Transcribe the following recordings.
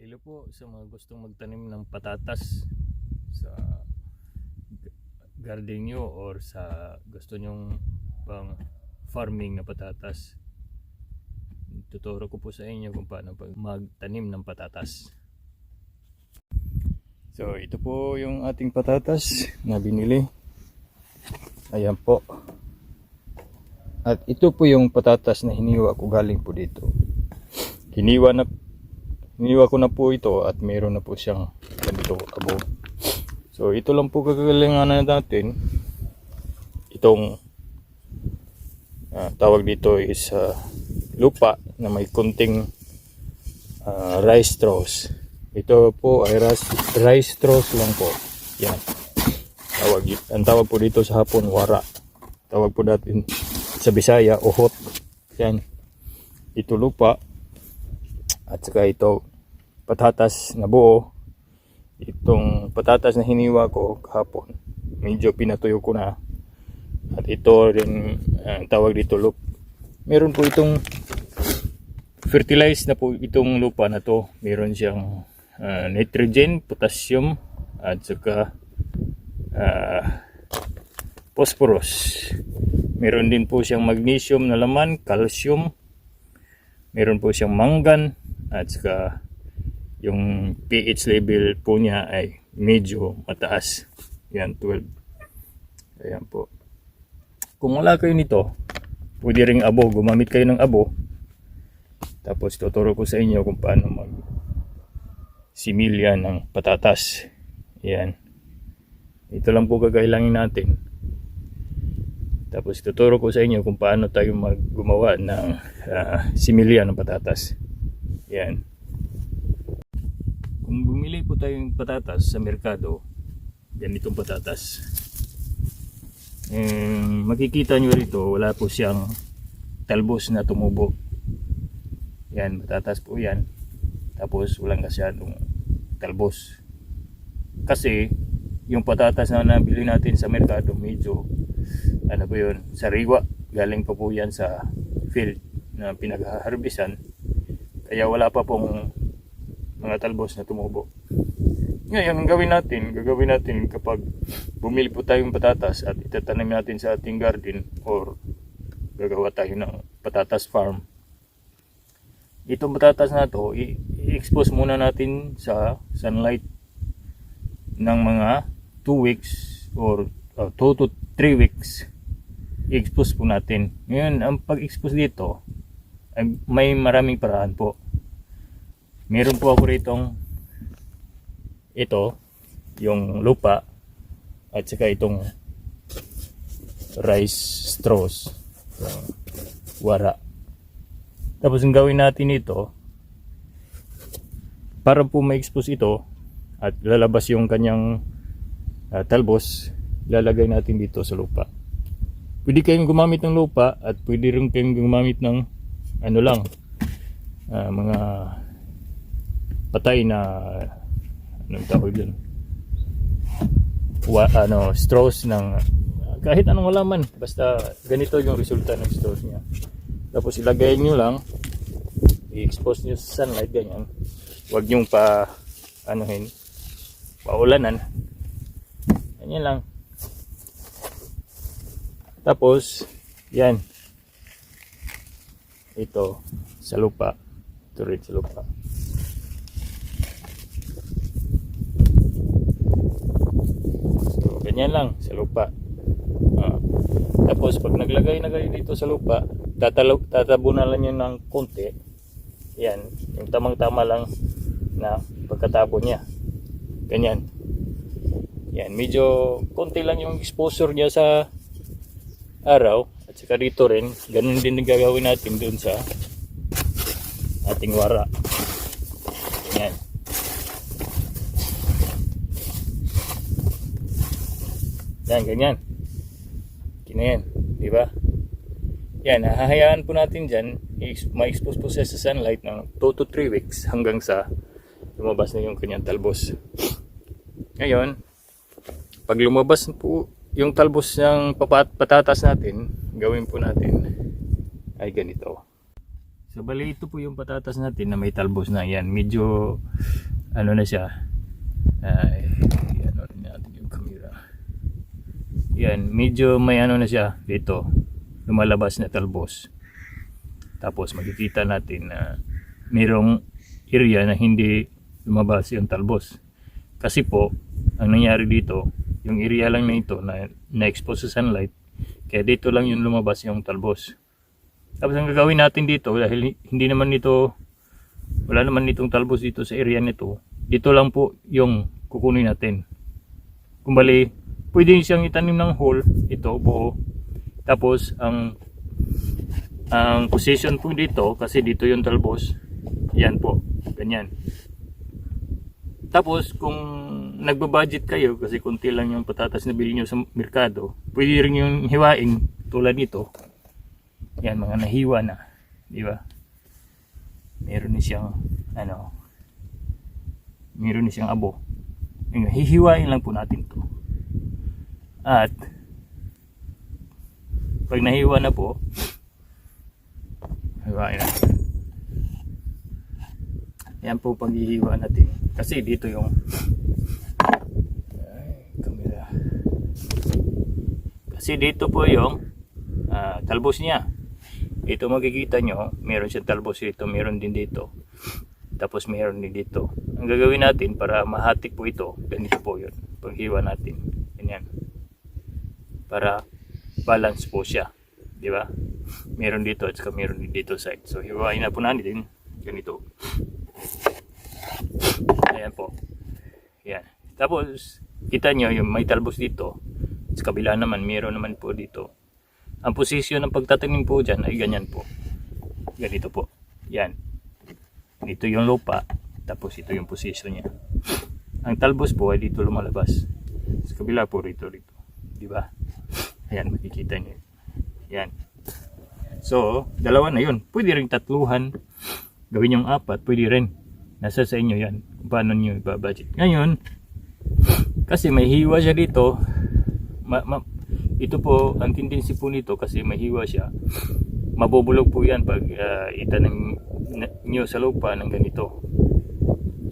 Hello po sa mga gustong magtanim ng patatas sa garden nyo or sa gusto nyong pang farming na patatas. Tuturo ko po sa inyo kung paano magtanim ng patatas. So ito po yung ating patatas na binili. Ayan po. At ito po yung patatas na hiniwa ko galing po dito. Hiniwa ko na po ito at mayroon na po siyang ganito abo. So ito lang po kagalingan natin. Itong tawag dito is lupa na may kunting rice straws. Ito po ay rice straws lang po. Yan. Ang tawag po dito sa Hapon wara. Tawag po natin sa Bisaya uhot. Yan. Ito lupa. At saka ito patatas na buo. Itong patatas na hiniwa ko kahapon, medyo pinatuyo ko na. At ito rin tawag dito meron po itong fertilized na po itong lupa na to. Meron siyang nitrogen, potassium at saka phosphorus. Meron din po siyang magnesium na laman, calcium. Meron po siyang mangan at saka yung pH level po niya ay medyo mataas. Yan, 12. Ayan po. Kung wala kayo nito, pwede ring abo. Gumamit kayo ng abo. Tapos tuturo ko sa inyo kung paano similya ng patatas. Yan. Ito lang po kakailangin natin. Tapos tuturo ko sa inyo kung paano tayo gumawa ng similya ng patatas. Yan. Kung bumili po tayong patatas sa merkado, ganitong patatas, makikita nyo rito wala po siyang talbos na tumubo. Yan, patatas po yan. Tapos walang masyadong talbos. Kasi yung patatas na nabili natin sa merkado, medyo ano po yun, sariwa. Galing pa po yan sa field na pinag-harbisan. Kaya wala pa pong mga talbos na tumubo. Ngayon, ang gagawin natin kapag bumili po tayong patatas at itatanim natin sa ating garden or gagawa tayo ng patatas farm. Itong patatas na to, i-expose muna natin sa sunlight ng mga 2 weeks or 2 to 3 weeks. I-expose po natin. Ngayon, ang pag-expose dito ay may maraming paraan po. Meron po ako ritong ito, yung lupa at saka itong rice straws, wara. Tapos ang gawin natin ito, para po ma-expose ito at lalabas yung kanyang talbos, lalagay natin dito sa lupa. Pwede kayong gumamit ng lupa at pwede rin kayong gumamit ng ano lang, mga patay na anong tawag dun, straws ng kahit anong halaman, basta ganito yung resulta ng straws niya. Tapos ilagay nyo lang, i-expose nyo sa sunlight, ganyan. Huwag nyo paulanan, ganyan lang. Tapos yan, ito sa lupa, ito rin sa lupa. Ganyan lang sa lupa. Tapos pag naglagay na kayo dito sa lupa, tatabunan lang yun ng konti. Yan, yung tamang-tama lang na pagkatabo niya. Ganyan. Yan, medyo konti lang yung exposure niya sa araw. At saka dito rin, ganun din gagawin natin dun sa ating wara. Yan. Yan, ganyan. Yan, di ba? Yan, hahayaan po natin dyan, ma-expose po siya sa sunlight ng 2 to 3 weeks hanggang sa lumabas na yung kanyang talbos. Ngayon, pag lumabas po yung talbos ng patatas natin, gawin po natin ay ganito. So bali ito po yung patatas natin na may talbos na yan. Medyo ano na siya. Ano rin natin yung camera. Yan, medyo may ano na siya dito. Lumalabas na talbos. Tapos makikita natin na mayroong area na hindi lumabas yung talbos. Kasi po, ang nangyari dito, yung area lang na ito na-expose sa sunlight, kaya dito lang yung lumabas yung talbos. Tapos ang gagawin natin dito, dahil hindi naman nito, wala naman nitong talbos dito sa area nito, dito lang po yung kukunin natin. Kumbali, pwede siyang itanim ng hole, ito, buo. Tapos, ang position po dito, kasi dito yung talbos, yan po, ganyan. Tapos, kung nagbabudget kayo, kasi kunti lang yung patatas na bilhin nyo sa merkado, pwede rin yung hiwain, tulad nito. Yan, mga nahiwa na, di ba? Meron ni siyang, meron ni siyang abo. Hihiwain lang po natin to. At, pag nahiwa na po, hiwain natin. Yan po paghihiwa natin. Kasi dito yung camera. Kasi dito po yung talbos niya. Ito makikita nyo, meron siyang talbos dito, meron din dito. Tapos meron din dito. Ang gagawin natin para mahati po ito, ganito po yun. Paghiwa natin. Ganyan. Para balance po siya. Di ba? Meron dito at saka meron din dito side. So hiwain na po natin ganito. Ayan po. Yan. Tapos kita nyo yung may talbos dito. Sa kabila naman meron naman po dito. Ang posisyon ng pagtatanim po dyan ay ganyan po. Ganito po. Yan. Dito yung lupa. Tapos ito yung posisyon niya. Ang talbos po ay dito lumalabas. Sa kabila po rito. Di ba? Ayan, makikita nyo. Yan. So, dalawa na yun. Pwede rin tatluhan. Gawin yung 4. Pwede rin. Nasa sa inyo yan. Kung paano nyo ibabudget. Ngayon, kasi may hiwa siya dito. Ito po, ang tendency po nito kasi may hiwa siya. Mabubulog po yan pag itanim nyo sa lupa ng ganito.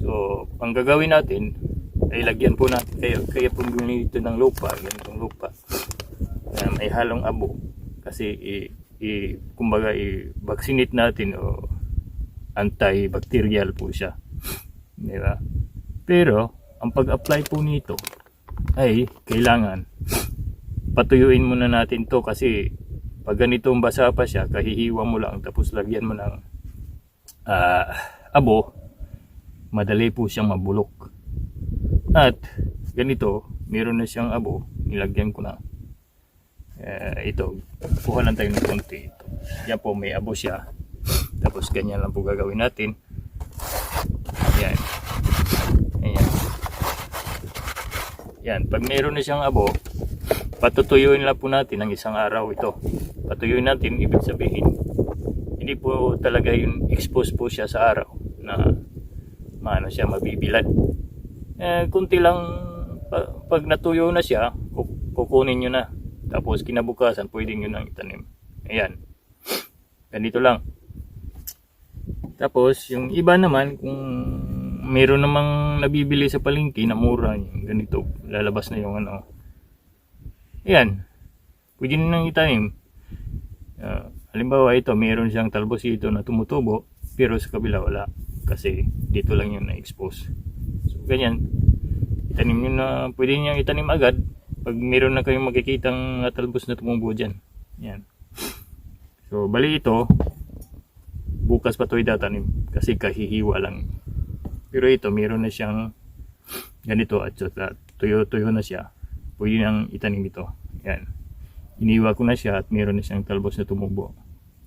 So, ang gagawin natin ay lagyan po natin. Kaya po dito ng lupa. Ganitong lupa. May halong abo. Kasi kumbaga i-vaccinate natin o antibacterial po siya. Diba? Pero, ang pag-apply po nito ay kailangan patuyuin muna natin to kasi pag ganitong basa pa siya, kahihiwa mo lang tapos lagyan mo ng abo, madali po siyang mabulok. At ganito, meron na siyang abo, nilagyan ko na. Ito, kuha lang tayo ng konti. Ito. Yan po, may abo siya. Tapos ganyan lang po gagawin natin. Ayan. Ayan. Yan, pag meron na siyang abo, patutuyuin lang po natin ng isang araw ito. Patuyuin natin, ibig sabihin, hindi po talaga yung expose po siya sa araw na maano siya, mabibilad. Kunti lang, pag natuyo na siya, kukunin nyo na. Tapos kinabukasan, pwede nyo nang itanim. Ayan. Ganito lang. Tapos, yung iba naman, kung meron namang nabibili sa palengke na mura, yung ganito, lalabas na yung ano. Ayan. Pwede nyo nang itanim. Halimbawa ito, meron siyang talbos dito na tumutubo, pero sa kabila wala. Kasi dito lang yung na-expose. So, ganyan. Itanim nyo na, pwede nyo itanim agad. Pag meron na kayong makikitang talbos na tumubo dyan. Yan. So, bali ito, bukas pa ito itatanim. Kasi kahihiwa lang. Pero ito, meron na siyang ganito at tuyo-tuyo na siya. Pwede nang itanim ito. Yan. Iniwa ko na siya at meron na siyang talbos na tumubo.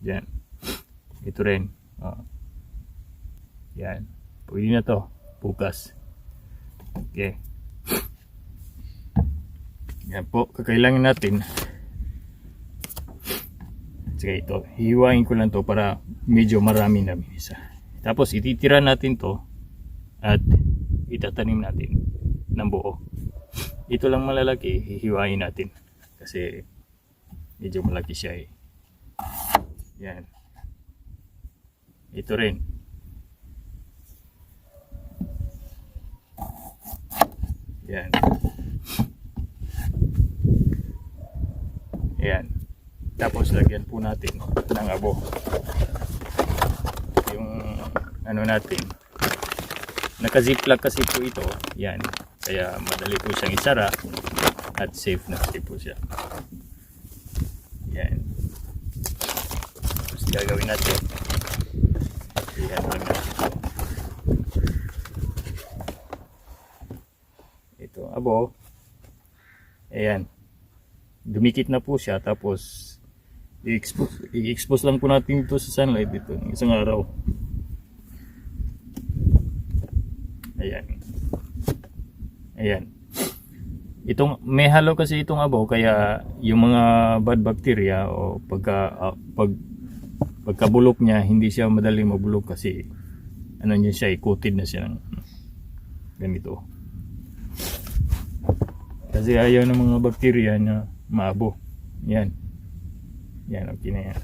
Yan. Ito rin. Yan. Pwede na to. Bukas. Okay. Yan po, kakailangan natin. Sige, ito, hihiwain ko lang to para medyo marami na isa. Tapos ititira natin to at itatanim natin ng buo. Ito lang malalaki, hihiwain natin kasi medyo malaki siya eh. Yan. Ito rin. Yan. Yan. Tapos lagyan po natin ng abo. Yung ano natin. Naka-ziplock kasi po ito. Yan. Kaya madali po siyang isara at safe na po siya. Yan. Tapos gagawin natin. Yan lang natin. Ito, abo. Ayan. Dumikit na po siya. Tapos i-expose lang po natin ito sa sunlight dito ng isang araw. Ayan. Ayan. May halo kasi itong abo, kaya yung mga bad bacteria o pagkabulok niya, hindi siya madaling mabulok kasi ano niya siya, coated na siya ng ganito. Kasi ayaw ng mga bacteria na maabo. Yan. Yan, okay na yan.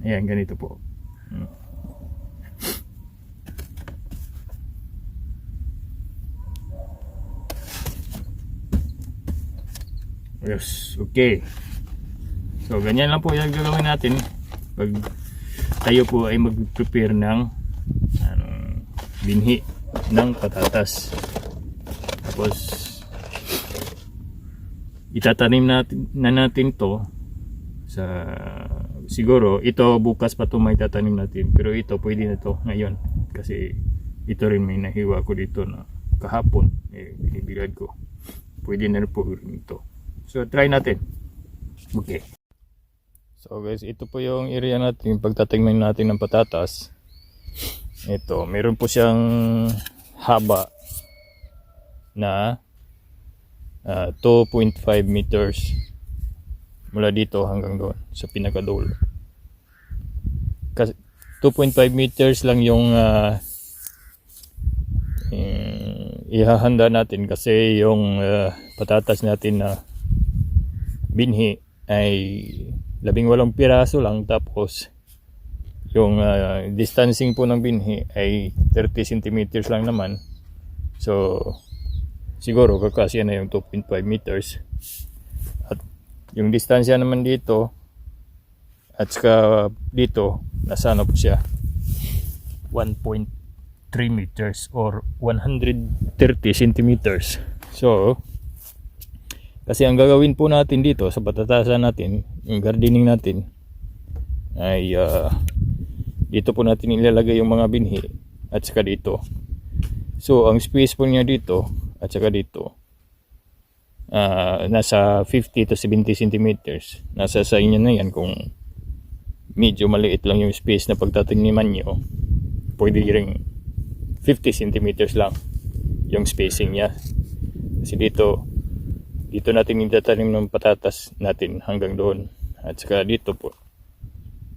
Ayan, ganito po. Yes, okay. So, ganyan lang po yung gagawin natin pag tayo po ay mag-prepare ng binhi ng patatas. Tapos itatanim natin to sa, siguro ito bukas pa to may tatanim natin, pero ito pwede na to ngayon kasi ito rin may nahiwa ko dito na kahapon, binibigad ko. Pwede na rin po rin ito. So try natin. Okay. So guys, ito po yung area natin pagtatingnan natin ng patatas. Ito, meron po siyang haba na 2.5 meters mula dito hanggang doon sa pinakadulo. Kasi 2.5 meters lang yung ihahanda natin kasi yung patatas natin na binhi ay 18 piraso lang, tapos yung distancing po ng binhi ay 30 centimeters lang naman. So siguro kakasya na yung 2.5 meters. At yung distansya naman dito at saka dito nasa ano po siya, 1.3 meters or 130 centimeters. So kasi ang gagawin po natin dito sa patatasan natin, yung gardening natin ay dito po natin ilalagay yung mga binhi at saka dito. So ang space po niya dito at saka dito nasa 50 to 70 centimeters. Nasa sa inyo na yan kung medyo maliit lang yung space na pagtataniman nyo, pwede ring 50 centimeters lang yung spacing niya. Kasi dito natin itatanim ng patatas natin hanggang doon at saka dito po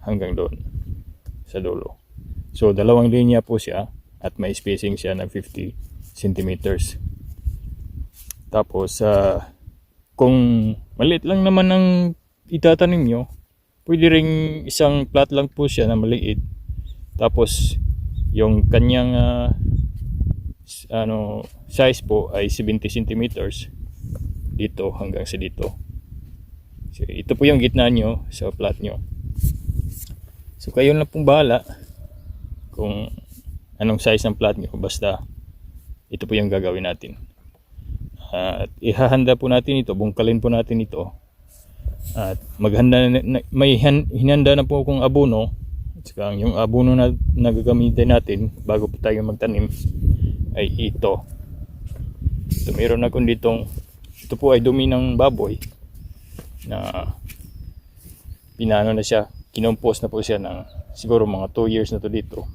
hanggang doon sa dulo. So dalawang linya po siya at may spacing siya ng 50 centimeters. Tapos kung maliit lang naman ang itatanim nyo, pwede ring isang plot lang po siya na maliit. Tapos yung kanyang size po ay 70 centimeters dito hanggang sa dito. So, ito po yung gitna nyo sa plot nyo. So kayo na pong bahala kung anong size ng plot nyo, basta ito po yung gagawin natin. At ihahanda po natin ito, bungkalin po natin ito. At maghanda may hinanda na po akong abono. At saka yung abono na gagamitin natin bago po tayo magtanim ay ito. So meron akong ditong, ito po ay dumi ng baboy na pinano na siya, kinompos na po siya ng siguro mga 2 years na to dito.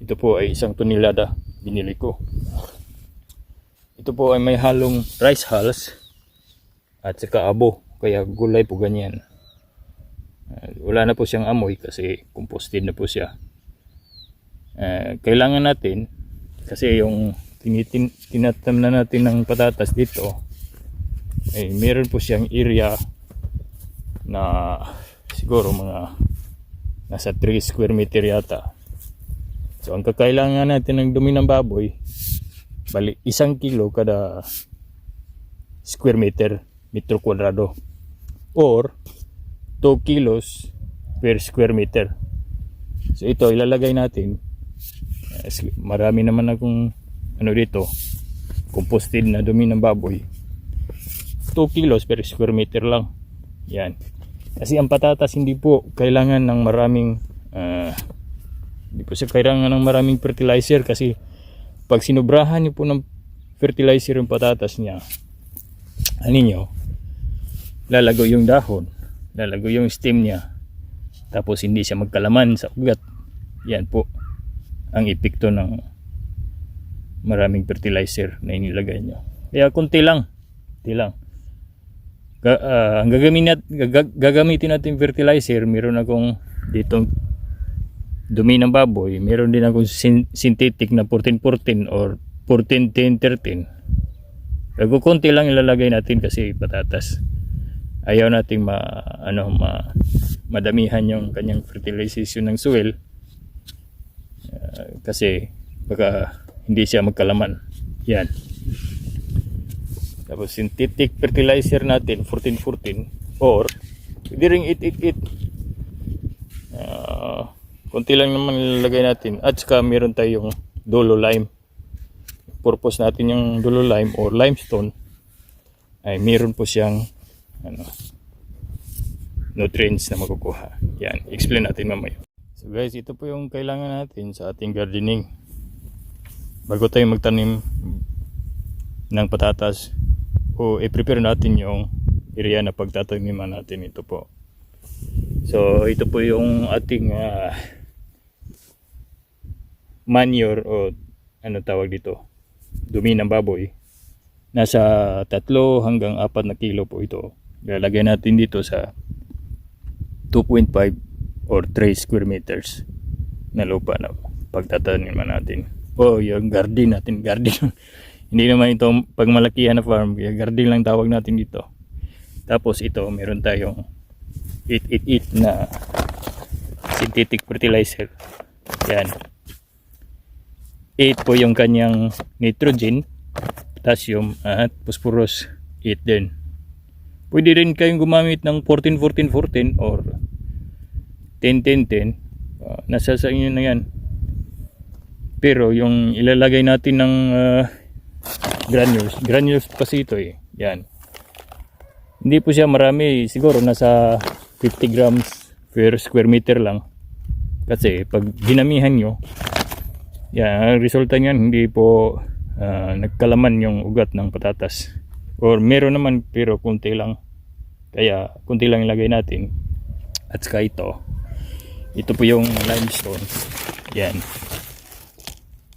Ito po ay 1 tonelada binili ko. Ito po ay may halong rice hulls at saka abo, kaya gulay po ganyan. Wala na po siyang amoy kasi composted na po siya. Kailangan natin kasi yung tinatam na natin ng patatas dito, meron po siyang area na siguro mga nasa 3 square meter yata. So ang kakailangan natin ng dumi ng baboy, bali 1 kilo kada square meter, metro kwadrado, or 2 kilos per square meter. So ito ilalagay natin. Marami naman akong dito, composted na dumi ng baboy. 2 kilos per square meter lang. Yan. Kasi ang patatas hindi po kailangan ng maraming hindi po siya kailangan ng maraming fertilizer, kasi pag sinubrahan niyo po ng fertilizer yung patatas niya, nyo, lalago yung dahon, lalago yung stem niya, tapos hindi siya magkalaman sa ugat. Yan po ang epekto ng maraming fertilizer na inilagay nyo. Kaya kunti lang, ang gagamitin natin fertilizer, meron akong ditong dumi ng baboy, meron din akong synthetic na 14-14 or 14-10-13. Kunti lang ilalagay natin kasi patatas. Ayaw nating madamihan yung kanyang fertilization ng soil, kasi baka hindi siya magkalaman. Yan. Tapos synthetic fertilizer natin 14-14 or pwede ring 8-8-8. Kunti lang naman ilalagay natin. At saka meron tayong dulo lime. Purpose natin yung dulo lime or limestone ay meron po siyang nutrients na makukuha. Yan, explain natin mamaya. So guys, ito po yung kailangan natin sa ating gardening. Bago tayo magtanim ng patatas, o i-prepare natin yung area na pagtataniman natin. Ito po. So ito po yung ating manure o tawag dito, dumi ng baboy. Nasa 3 hanggang 4 na kilo po ito. Lalagay natin dito sa 2.5 or 3 square meters na lupa na pagtataniman natin. O yung garden natin, garden. Hindi naman ito pagmalakihan na farm, garden lang tawag natin dito. Tapos ito, meron tayong 888 na synthetic fertilizer. Yan. 8 po yung kanyang nitrogen, potassium at phosphorus. 8 din. Pwede rin kayong gumamit ng 14-14-14 or 10-10-10. Nasa sa inyo na yan. Pero yung ilalagay natin ng granules kasi ito yan. Hindi po siya marami, siguro nasa 50 grams per square meter lang. Kasi pag ginamihan nyo, yan, ang resulta niyan hindi po nagkalaman yung ugat ng patatas. Or meron naman pero kunti lang. Kaya kunti lang ilagay natin. At saka ito po yung limestone. Yan.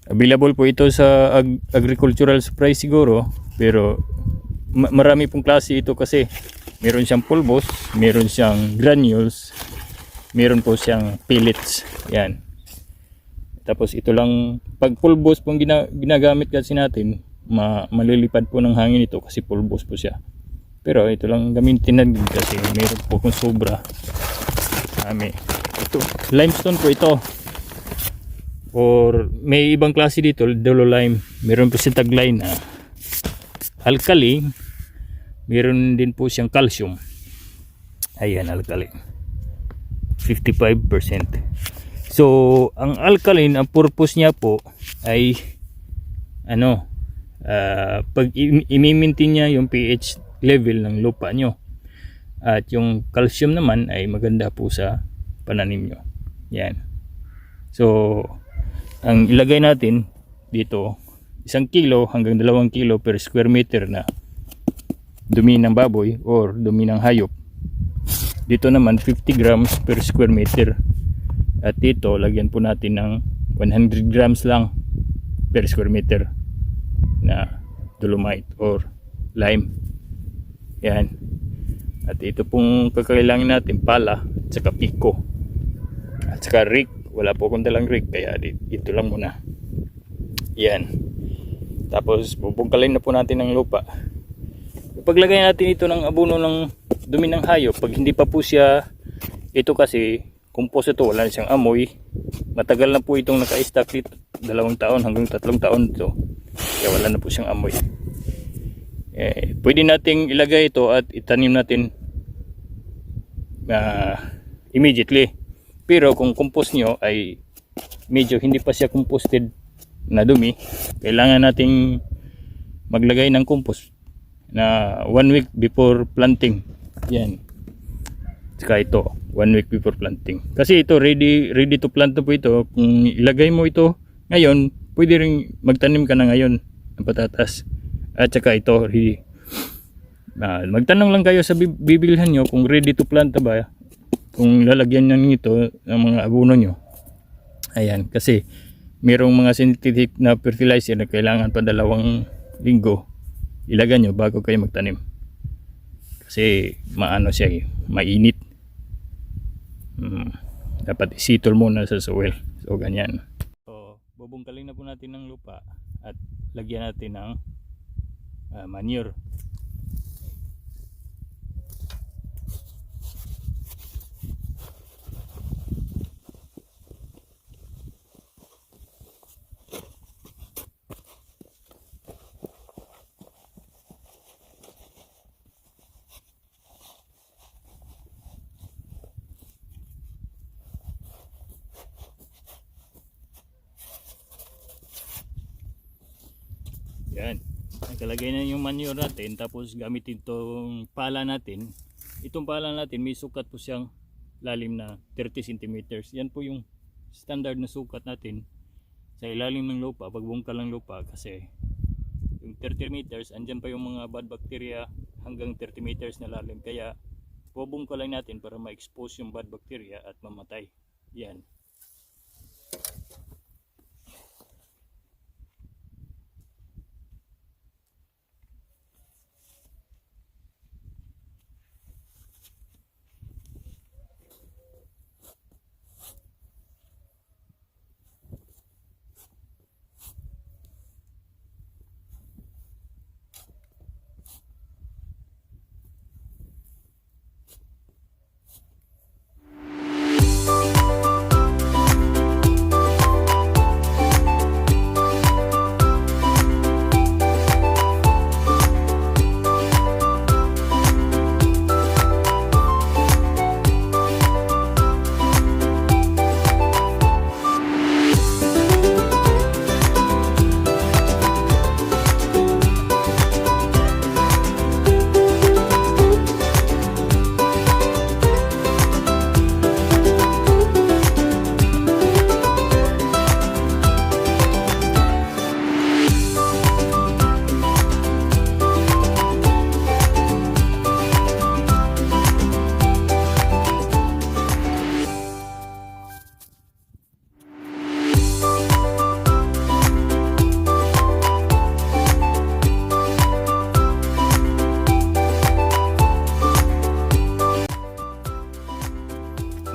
Available po ito sa agricultural supplies siguro, pero marami pong klase ito kasi meron siyang pulbos, meron siyang granules, meron po siyang pellets. Yan. Tapos ito lang, pag pulbos pong ginagamit kasi natin, malilipad po ng hangin ito kasi pulbos po siya. Pero ito lang gamitin natin kasi meron po kung sobra. Ito, limestone po ito. Or may ibang klase dito, dulo lime. Meron po siyang tagline na alkaline. Meron din po siyang calcium. Ayan, alkaline. 55%. So, ang alkaline, ang purpose niya po ay pag i-maintain niya yung pH level ng lupa nyo. At yung calcium naman ay maganda po sa pananim nyo. Yan. So, ang ilagay natin dito 1 kilo hanggang 2 kilo per square meter na dumi ng baboy or dumi ng hayop. Dito naman 50 grams per square meter. At dito lagyan po natin ng 100 grams lang per square meter na dolomite or lime. Yan. At ito pong kakailangan natin pala at saka piko at saka rig. Wala po akong dalang rig kaya ito lang muna. Yan. Tapos bubungkalin na po natin ng lupa. Paglagay natin ito ng abono ng dumi ng hayop, pag hindi pa po siya Ito kasi, compost ito, wala siyang amoy. Matagal na po itong naka-stack dito. 2 taon hanggang 3 taon ito. Kaya wala na po siyang amoy. Pwede nating ilagay ito at itanim natin immediately. Pero kung compost nyo ay medyo hindi pa siya composted na dumi, kailangan nating maglagay ng compost na 1 week before planting. Yan. Saka ito, 1 week before planting. Kasi ito, ready to plant po ito. Kung ilagay mo ito ngayon, pwede rin magtanim ka na ngayon ng patatas. At saka ito, ready. Magtanong lang kayo sa bibilhan nyo kung ready to plant na ba. Kung lalagyan nyo nito ng mga abono nyo. Ayan, kasi mayroong mga synthetic na fertilizer na kailangan pa 2 linggo ilagay nyo bago kayo magtanim. Kasi maano siya, mainit. Dapat isitol muna sa soil. So ganyan. So bubungkalin na po natin ng lupa at lagyan natin ng manure. Yan. Nakalagay na yung manure natin, tapos gamitin itong pala natin. Itong pala natin may sukat po siyang lalim na 30 cm. Yan po yung standard na sukat natin sa ilalim ng lupa, pagbungkal ng lupa, kasi yung 30 meters, andyan pa yung mga bad bacteria hanggang 30 meters na lalim. Kaya bubungkalin natin para ma-expose yung bad bacteria at mamatay. Yan.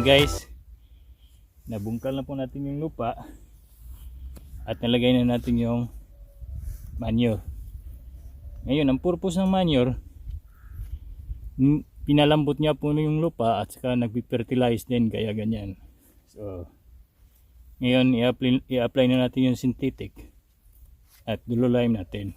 Guys, nabungkal na po natin yung lupa at nalagay na natin yung manure. Ngayon, ang purpose ng manure, pinalambot niya po yung lupa at saka nag-fertilize din, kaya ganyan. So ngayon i-apply na natin yung synthetic at dululayin natin.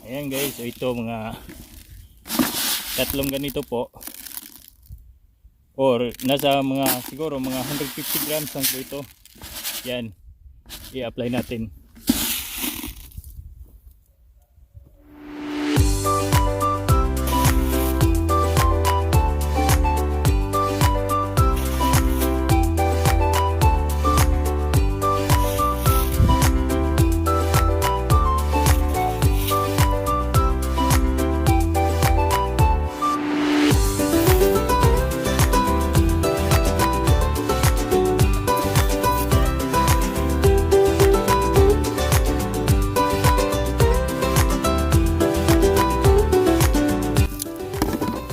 Ayan guys, so ito mga 3 ganito po, or nasa mga siguro mga 150 grams lang po ito. Yan, i-apply natin.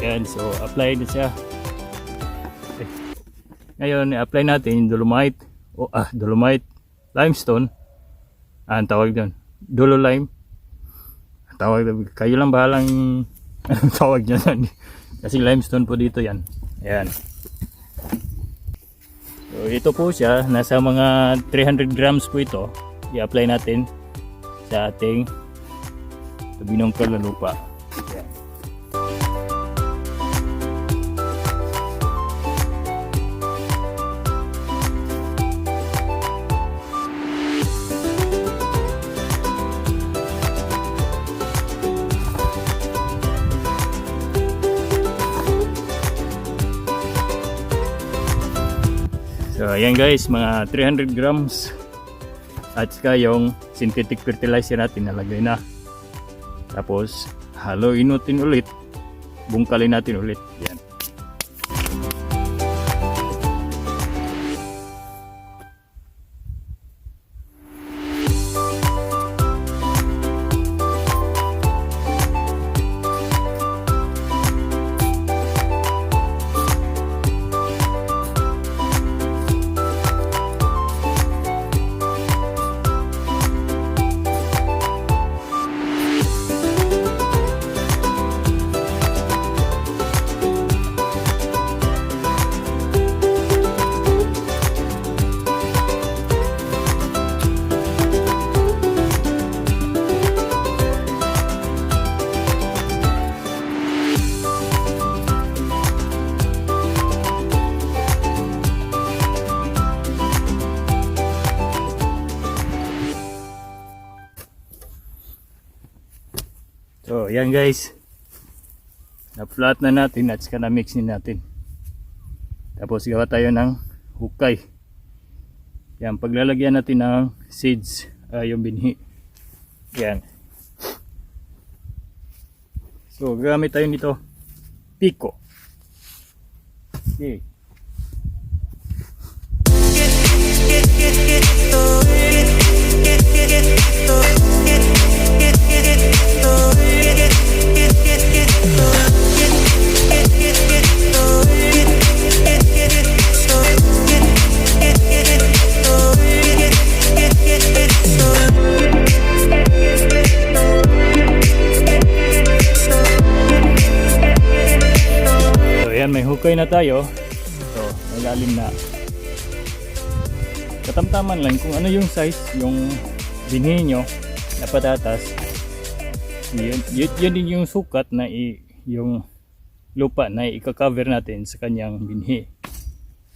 Yan, so apply na siya. Okay. Ngayon, i-apply natin yung dolomite, dolomite, limestone, ang tawag doon, dololime. Tawag, kayo lang bahalang anong tawag dyan. Kasi limestone po dito yan. Ayan. So, ito po siya, nasa mga 300 grams po ito. I-apply natin sa ating binungkal na lupa. Ayan. So ayan guys, mga 300 grams at saka yung synthetic fertilizer natin nalagay na. Tapos haluin natin ulit, bungkalin natin ulit. Yan. So yan guys, na-flat na natin at saka na-mix din natin. Tapos gawa tayo ng hukay. Yan, paglalagyan natin ng seeds, yung binhi. Yan. So gamit tayo nito, piko. Okay. May hukay na tayo. So, malalim na. Katamtaman lang kung ano yung size, yung binhi nyo na patatas. Yun din yung sukat na yung lupa na i-cover natin sa kanyang binhi.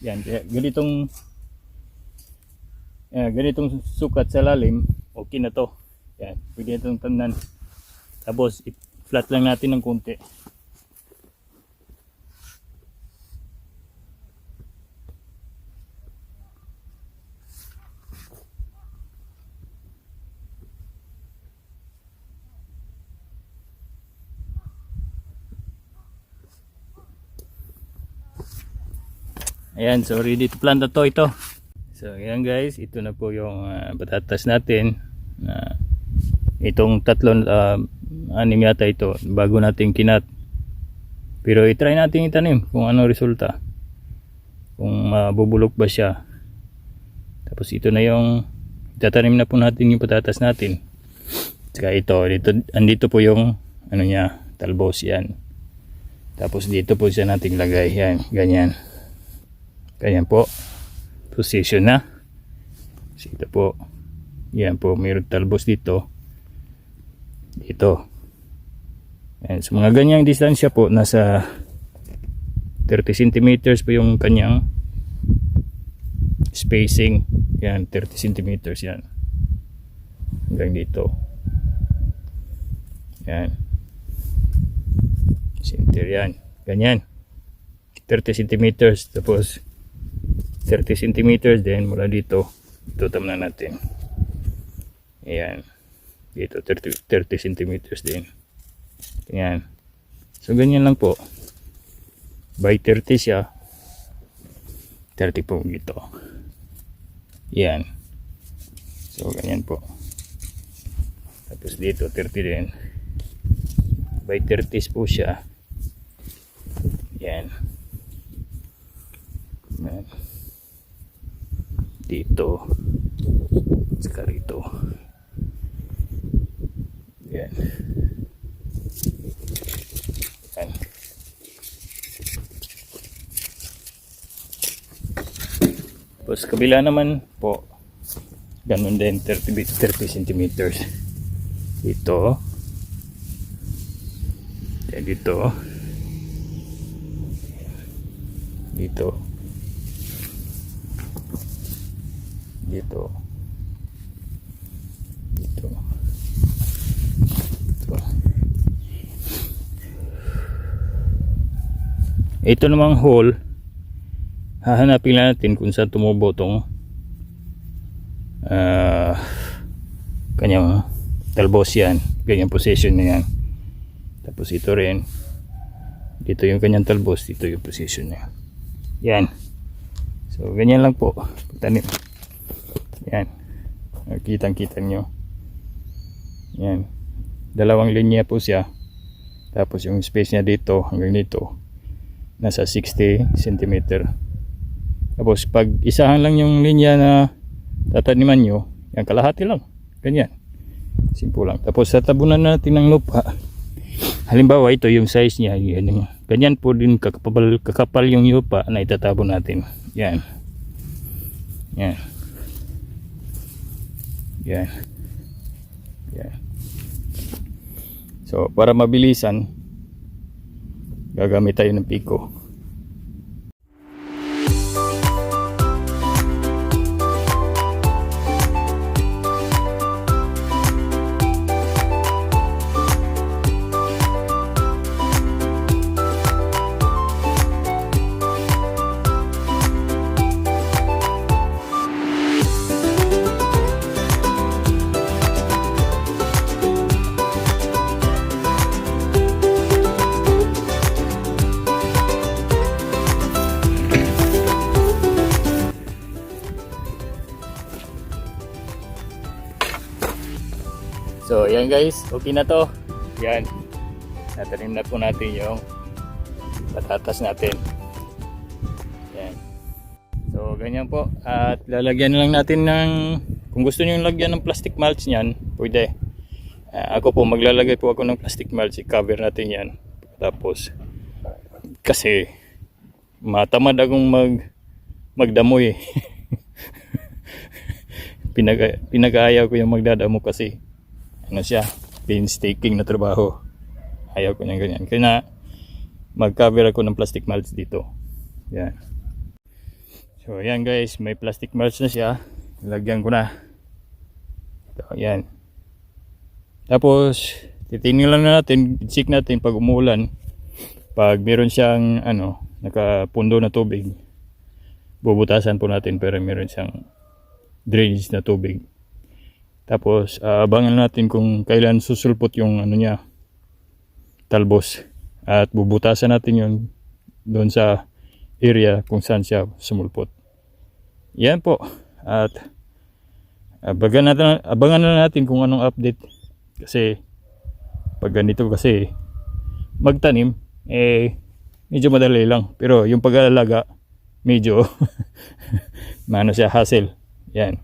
Yan, ganitong sukat sa lalim, okay na to. Yan, pwede itong tanan. Tapos, i-flat lang natin ng konti. Ayan, so ready to plant na to ito. So ayan guys, ito na po yung patatas natin. Itong tatlong anim yata ito, bago natin kinat. Pero i-try natin itanim kung ano resulta. Kung mabubulok ba siya. Tapos ito na yung itatanim na po natin yung patatas natin. Saka andito po yung ano niya, talbos yan. Tapos dito po siya natin lagay. Yan, ganyan. Ganyan po, position na. So ito po, yan po, mayroon talbos dito. And so mga ganyang distansya po, nasa 30 cm po yung kanyang spacing. Yan, 30 cm yan. Hanggang dito. Yan. Center yan. Ganyan. 30 cm. Tapos 30 cm din mula dito. Ito tamnan natin. Ayan. Dito 30 cm din. Ayan. So ganyan lang po. By 30 siya. 30 po dito. Ayan. So ganyan po. Tapos dito 30 din. By 30 po siya. Ayan. Ayan. dito, saka rito. Yan. Yan. Tapos kabila naman po, ganun din, 30 centimeters. Dito. Yan dito. Dito. Dito. Dito. Ito namang hole, hahanapin natin kung saan tumubo itong kanyang talbos yan, ganyang position na yan. Tapos ito rin, dito yung kanyang talbos, dito yung position niya. Yan. So ganyan lang po pagtanim. Yan, kitang-kita nyo. Yan, dalawang linya po siya. Tapos yung space niya dito hanggang dito nasa 60 cm. Tapos pag isahan lang yung linya na tataniman nyo, yan, kalahati lang, ganyan, simple lang. Tapos tatabunan natin ng lupa. Halimbawa ito yung size niya, yan, ganyan po din kakapal yung lupa na itatabon natin. Yan, yan, yan, yan. So para mabilisan, gagamit tayo ng piko. So yan guys, okay na to. Yan, natanim na po natin yung patatas natin. Yan. So ganyan po. At lalagyan lang natin ng, kung gusto nyo lagyan ng plastic mulch nyan, pwede. Ako po, maglalagay po ako ng plastic mulch. I-cover natin yan. Tapos kasi matamad akong magdamoy. Pinag-ayaw ko yung magdadamo kasi ano siya, painstaking na trabaho. Ayaw ko niyang ganyan. Kaya mag-cover ako ng plastic mulch dito. Yan. So yan guys, may plastic mulch na siya. Lagyan ko na. So, yan. Tapos titingnan lang natin, check natin pag umuulan. Pag meron siyang nakapundo na tubig, bubutasan po natin, pero meron siyang drainage na tubig. Tapos abangan natin kung kailan susulpot yung niya, talbos, at bubutasan natin yun doon sa area kung saan siya sumulpot. Yan po. At abangan na natin kung anong update, kasi pag ganito kasi magtanim medyo madali lang, pero yung pag-aalaga medyo siya, hassle. Yan.